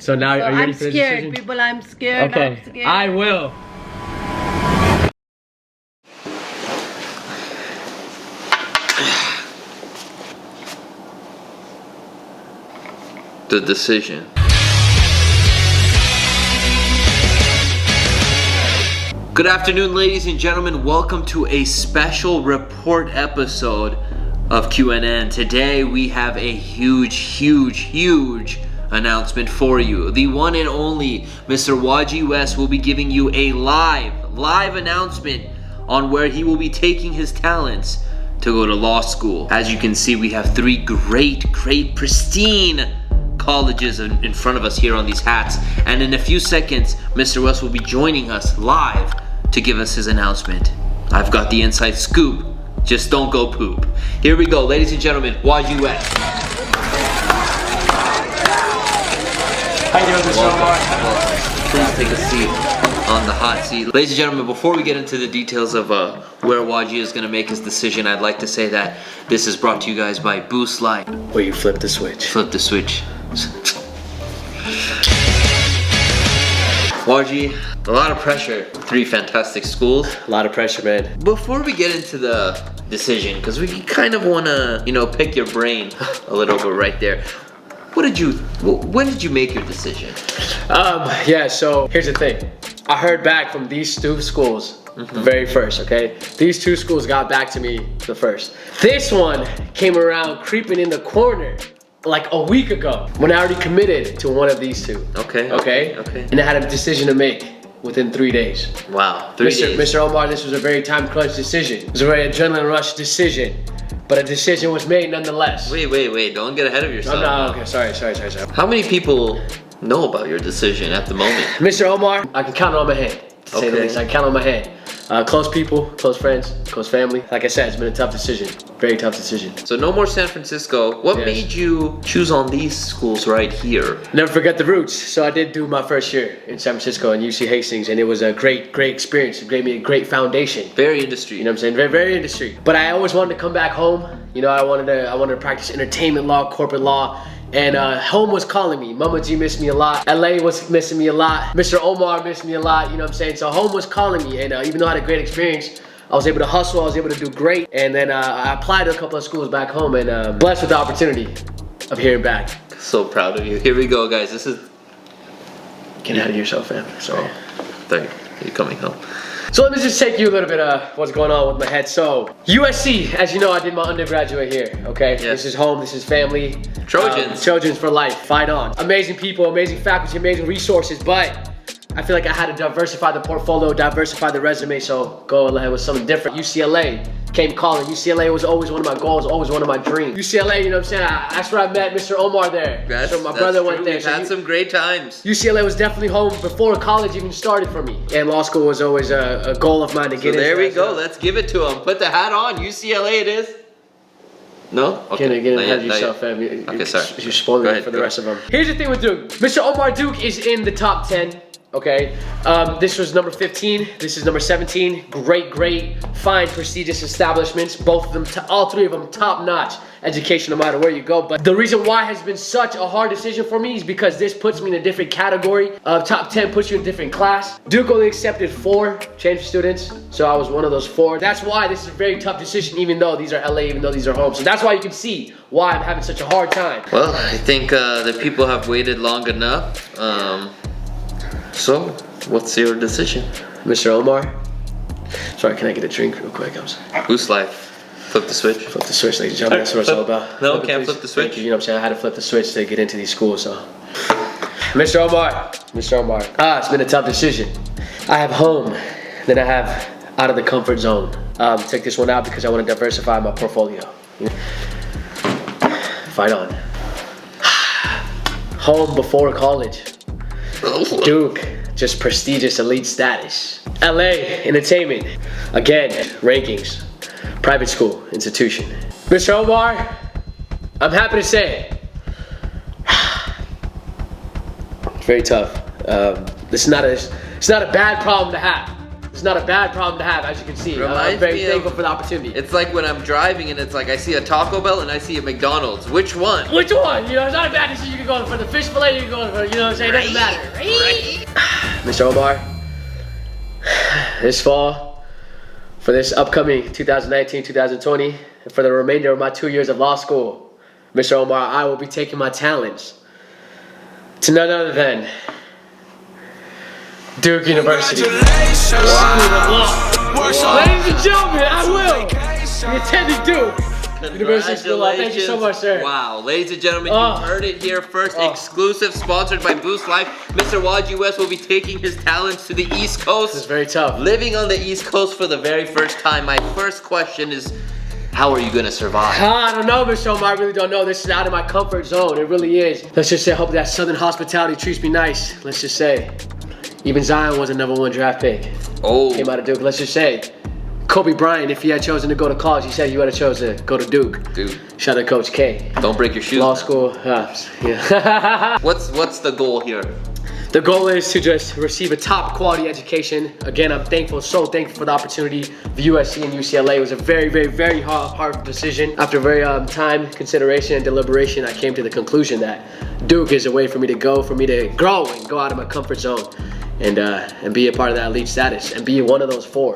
So now, are you ready for the decision? I'm scared, people. I'm scared. Okay, I'm scared. I will. The decision. Good afternoon, ladies and gentlemen. Welcome to a special report episode of QNN. Today we have a huge announcement for you. The one and only Mr. Wajeehwest will be giving you a live announcement on where he will be taking his talents to go to law school. As you can see, we have three great, pristine colleges in front of us here on these hats, and in a few seconds Mr. West will be joining us live to give us his announcement. I've got the inside scoop, just don't go poop. Here we go, ladies and gentlemen, Wajeehwest. How you doing, Mr. Omar? Please take a seat on the hot seat. Ladies and gentlemen, before we get into the details of where Wajeeh is going to make his decision, I'd like to say that this is brought to you guys by Boost Light. Where you flip the switch. Flip the switch. Wajeeh, a lot of pressure. Three fantastic schools. A lot of pressure, man. Before we get into the decision, because we kind of want to, pick your brain a little bit right there. When did you make your decision? Yeah, so here's the thing. I heard back from these two schools, the very first, okay? These two schools got back to me the first. This one came around creeping in the corner like a week ago when I already committed to one of these two. Okay. And I had a decision to make within 3 days. Wow, 3 days. Mr. Omar, this was a very time crunch decision. It was a very adrenaline rush decision, but a decision was made nonetheless. Wait, don't get ahead of yourself. Oh, no, okay, sorry. How many people know about your decision at the moment? Mr. Omar, I can count it on my hand, to say the least. I can count on my hand. Close people, close friends, close family. Like I said, it's been a tough decision. Very tough decision. So no more San Francisco. What made you choose on these schools right here? Never forget the roots. So I did do my first year in San Francisco and UC Hastings, and it was a great experience. It gave me a great foundation. Very industry. You know what I'm saying? Very industry. But I always wanted to come back home. I wanted to practice entertainment law, corporate law. And home was calling me. Mama G missed me a lot. LA was missing me a lot. Mr. Omar missed me a lot, you know what I'm saying? So home was calling me, and even though I had a great experience, I was able to hustle, I was able to do great. And then I applied to a couple of schools back home, and blessed with the opportunity of hearing back. So proud of you. Here we go, guys. This is... Get out of yourself, fam. Sorry. You're coming home. So let me just take you a little bit of what's going on with my head. So USC, as you know, I did my undergraduate here, okay? Yes. This is home, this is family. Trojans. Trojans for life, fight on. Amazing people, amazing faculty, amazing resources, but I feel like I had to diversify the portfolio, diversify the resume, so go ahead with something different. UCLA came calling. UCLA was always one of my goals, always one of my dreams. UCLA, you know what I'm saying? That's where I met Mr. Omar there. So my brother went there. We've had some great times. UCLA was definitely home before college even started for me. And law school was always a goal of mine to get into. There we go. Let's give it to him. Put the hat on. UCLA it is. No? Okay. Get ahead of yourself, fam. Okay, sorry. You're spoiling it for the rest of them. Here's the thing with Duke. Mr. Omar Duke is in the top 10. Okay, this was number 15, this is number 17. Great, fine, prestigious establishments. Both of them, all three of them, top-notch education no matter where you go. But the reason why it has been such a hard decision for me is because this puts me in a different category. Top 10 puts you in a different class. Duke only accepted 4 transfer students, so I was one of those 4. That's why this is a very tough decision, even though these are LA, even though these are home. So that's why you can see why I'm having such a hard time. Well, I think the people have waited long enough. So, what's your decision? Mr. Omar? Sorry, can I get a drink real quick? Boost Life. Flip the switch. Flip the switch, ladies and gentlemen. That's what it's all about. No, can't flip the switch. You know what I'm saying? I had to flip the switch to get into these schools, so. Mr. Omar. It's been a tough decision. I have home, then I have out of the comfort zone. Take this one out because I want to diversify my portfolio. Fight on. Home before college. Duke, just prestigious elite status. LA, entertainment. Again, rankings. Private school, institution. Mr. Omar, I'm happy to say, it's very tough. It's not a bad problem to have. It's not a bad problem to have, as you can see. I'm Reminds very me thankful of- for the opportunity. It's like when I'm driving and it's like I see a Taco Bell and I see a McDonald's. Which one? Which one? You know, it's not a bad decision. You can go for the fish fillet, you can go for, you know what I'm saying? It doesn't matter. Right. Mr. Omar, this fall, for this upcoming 2019-2020, and for the remainder of my 2 years of law school, Mr. Omar, I will be taking my talents to none other than Duke University. Wow. Ladies and gentlemen, I will be attending Duke University School of Law. Thank you so much, sir. Wow, ladies and gentlemen, you heard it here first. Exclusive, sponsored by Boost Life. Mr. Wajeeh will be taking his talents to the East Coast. It's very tough. Living on the East Coast for the very first time. My first question is, how are you gonna survive? I don't know, Mr. Omar. I really don't know. This is out of my comfort zone. It really is. Let's just say, I hope that Southern hospitality treats me nice. Let's just say, even Zion was a #1 draft pick. Oh. Came out of Duke. Let's just say, Kobe Bryant, if he had chosen to go to college, he said he would have chosen to go to Duke. Dude. Shout out to Coach K. Don't break your shoes. Law now. school. Yeah. What's the goal here? The goal is to just receive a top quality education. Again, I'm thankful, so thankful for the opportunity of USC and UCLA. It was a very, very, very hard decision. After very time, consideration, and deliberation, I came to the conclusion that Duke is a way for me to go, for me to grow and go out of my comfort zone and be a part of that elite status and be one of those 4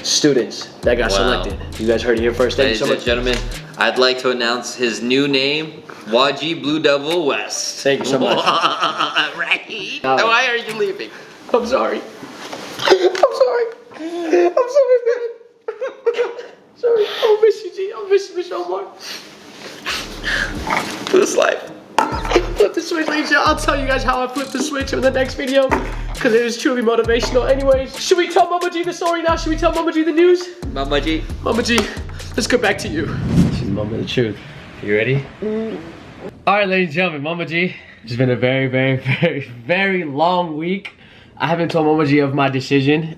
students that got selected. You guys heard it here first. Thank you so much. Ladies and gentlemen, I'd like to announce his new name, Wajeeh Blue Devil West. Thank you so much. Right? Why are you leaving? I'm sorry. I'm sorry. I'm sorry, man. Sorry. I'll miss you, G. I'll miss you, Mr. Omar. Boost Life. Flip the switch, ladies. I'll tell you guys how I flipped the switch in the next video, because it is truly motivational. Anyways, should we tell Mama G the story now? Should we tell Mama G the news? Mama G. Mama G, let's go back to you. She's Mama the truth. You ready? All right, ladies and gentlemen, Mama G. It's been a very, very, very, very long week. I haven't told Mama G of my decision.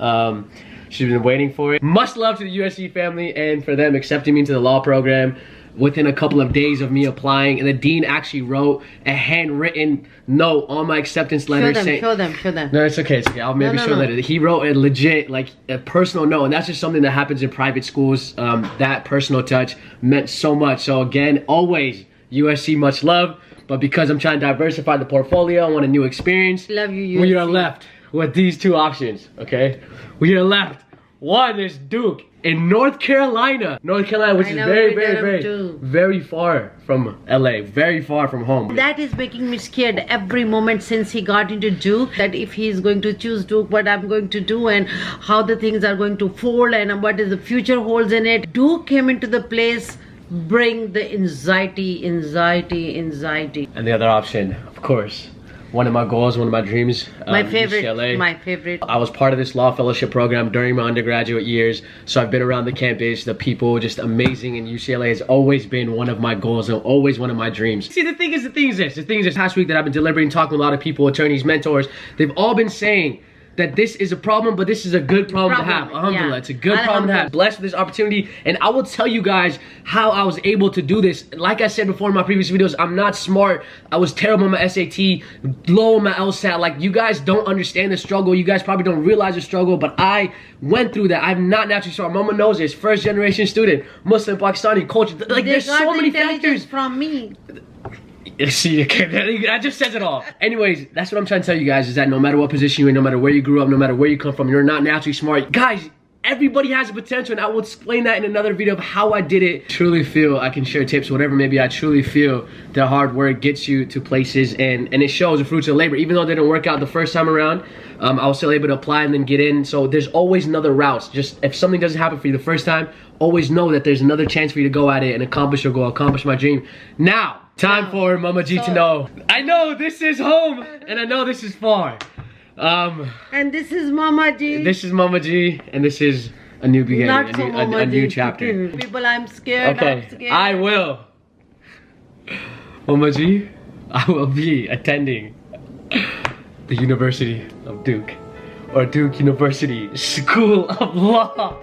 She's been waiting for it. Much love to the USC family and for them accepting me into the law program within a couple of days of me applying. And the dean actually wrote a handwritten note on my acceptance letter saying— Show them. No, it's okay, it's okay. I'll maybe show later. He wrote a legit, like, a personal note, and that's just something that happens in private schools. That personal touch meant so much. So again, always, USC, much love. But because I'm trying to diversify the portfolio, I want a new experience. Love you, USC. We are left with these 2 options, okay? We are left. One is Duke in North Carolina. North Carolina, which is very, very, very, very far from LA, very far from home. That is making me scared every moment since he got into Duke, that if he's going to choose Duke, what I'm going to do and how the things are going to fold and what is the future holds in it. Duke came into the place, bring the anxiety. And the other option, of course, one of my goals, one of my dreams, My favorite. UCLA. My favorite. I was part of this law fellowship program during my undergraduate years, so I've been around the campus, the people, just amazing, and UCLA has always been one of my goals and always one of my dreams. See, the thing is this past week that I've been deliberating, talking to a lot of people, attorneys, mentors, they've all been saying that this is a problem, but this is a good problem to have. Alhamdulillah, it's a good problem to have. Blessed with this opportunity, and I will tell you guys how I was able to do this. Like I said before in my previous videos, I'm not smart. I was terrible on my SAT, low on my LSAT. Like, you guys don't understand the struggle. You guys probably don't realize the struggle, but I went through that. I'm not naturally smart. Mama knows this. First generation student, Muslim, Pakistani, culture. Like, there's so many factors. From me. See, that just says it all. Anyways, that's what I'm trying to tell you guys, is that no matter what position you're in, no matter where you grew up, no matter where you come from, you're not naturally smart. Guys, everybody has a potential, and I will explain that in another video of how I did it. Truly feel I can share tips, whatever maybe. I truly feel that hard work gets you to places, and it shows the fruits of labor. Even though it didn't work out the first time around, I was still able to apply and then get in. So there's always another route. Just if something doesn't happen for you the first time, always know that there's another chance for you to go at it and accomplish your goal, accomplish my dream. Now, time for Mama G to know. I know this is home, and I know this is far. And this is Mama G. This is Mama G, and this is a new beginning, Not so Mama a new G. chapter. People, I'm scared. Okay, I'm scared. I will. Mama G, I will be attending the University of Duke, or Duke University School of Law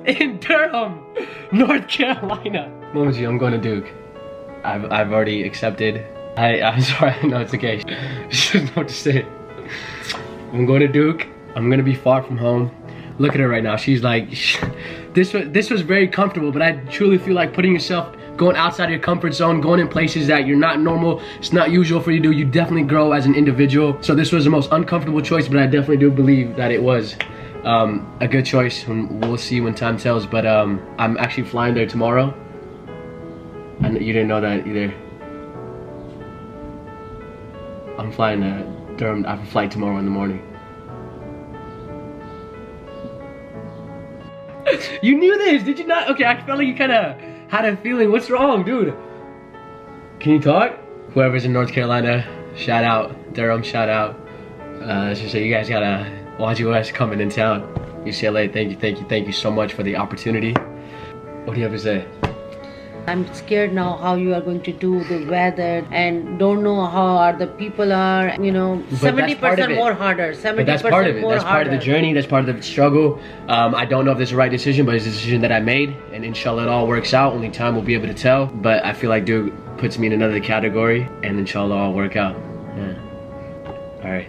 in Durham, North Carolina. Mama G, I'm going to Duke. I've already accepted. I'm sorry, no, it's okay. Just know what to say. I'm going to Duke. I'm going to be far from home. Look at her right now. She's like, this was very comfortable, but I truly feel like putting yourself, going outside of your comfort zone, going in places that you're not normal, it's not usual for you to do, you definitely grow as an individual. So this was the most uncomfortable choice, but I definitely do believe that it was a good choice, and we'll see when time tells. But I'm actually flying there tomorrow. And you didn't know that either. I'm flying to Durham. I have a flight tomorrow in the morning. You knew this, did you not? Okay, I felt like you kind of had a feeling. What's wrong, dude? Can you talk? Whoever's in North Carolina, shout out. Durham, shout out. Let's just say you guys got a wajeehwest coming in town. UCLA, thank you so much for the opportunity. What do you have to say? I'm scared now how you are going to do the weather, and don't know how the people are, you know, 70% more harder. 70% but that's part of it. That's part of the journey. That's part of the struggle. I don't know if this is the right decision, but it's a decision that I made, and inshallah it all works out. Only time will be able to tell. But I feel like Duke puts me in another category, and inshallah all work out. Yeah. All right.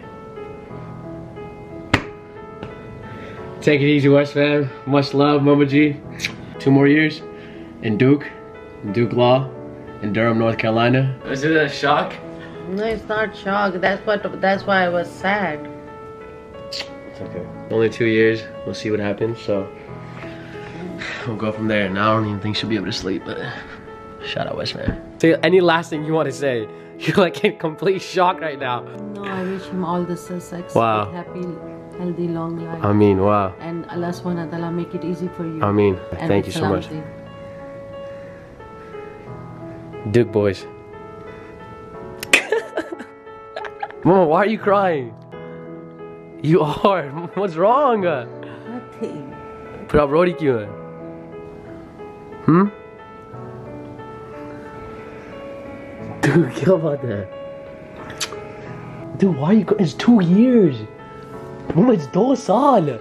Take it easy, West fam. Much love, Mama G. 2 more years in Duke Law in Durham, North Carolina. Is it a shock? No, it's not shock. That's why I was sad. It's okay. Only 2 years. We'll see what happens. So we'll go from there. Now I don't even think she'll be able to sleep. But shout out, West man. So any last thing you want to say? You're like in complete shock right now. No, I wish him all the success. Wow. Happy, healthy, long life. I mean, wow. And Allah subhanahu wa ta'ala make it easy for you. I mean, thank you so much. Duke boys. Mama, why are you crying? You are. What's wrong? Nothing. फिर आप रो रही क्यों है? Dude, क्या बात है? Dude, why are you? It's 2 years. Mama, it's 2 साल.